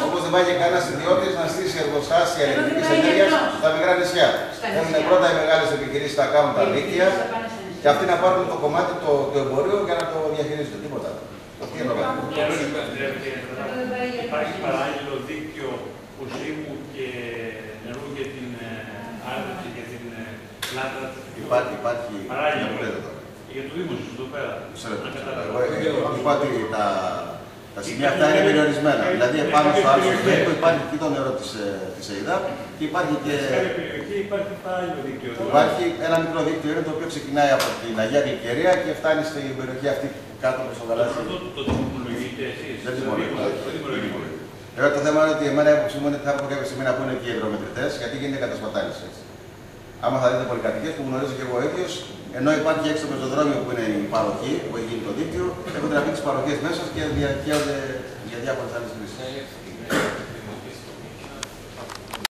Όπως δεν πάει και κανένας ιδιώτης να στήσει εργοστάσια ηλεκτρικής ενέργειας στα μικρά νησιά. Θέλουν πρώτα οι μεγάλες επιχειρήσεις να κάνουν τα δίκτυα και αυτοί να πάρουν το κομμάτι του εμπορίου για να το διαχειρίζονται. Τίποτα. Τι εννοώ. Υπάρχει παράλληλο δίκτυο ουσίμου και νερού για την άρδευση και την πλάτα. Υπάρχει. Παράλληλο. Για το Δήμο, εδώ πέρα. Είπα ότι τα σημεία αυτά είναι περιορισμένα. Δηλαδή, επάνω στο άλλο που υπάρχει και το νερό της ΕΙΔΑΠ και υπάρχει και. Σε κάθε περιοχή υπάρχει παράλληλο δίκτυο. Υπάρχει ένα μικρό δίκτυο το οποίο ξεκινάει από την Αγία Γλυκερία και φτάνει στην περιοχή αυτή κάτω από το γαλάζιο. Το δημιουργείτε εσείς. Δεν δημιουργείται. Βέβαια το θέμα είναι ότι εμένα η άποψή μου είναι ότι θα έπρεπε κάποια στιγμή να πούνε και οι υδρομετρητές, γιατί γίνεται κατασπατάληση. Άμα θα δείτε πολυκατοικίες που γνωρίζω και εγώ ίδιος, ενώ υπάρχει έξω το πεζοδρόμιο που είναι η παροχή, που έχει γίνει το δίκτυο, έχουν τραβήξει τις παροχές μέσα και διακαίονται για διάφορες άλλες χρήσεις.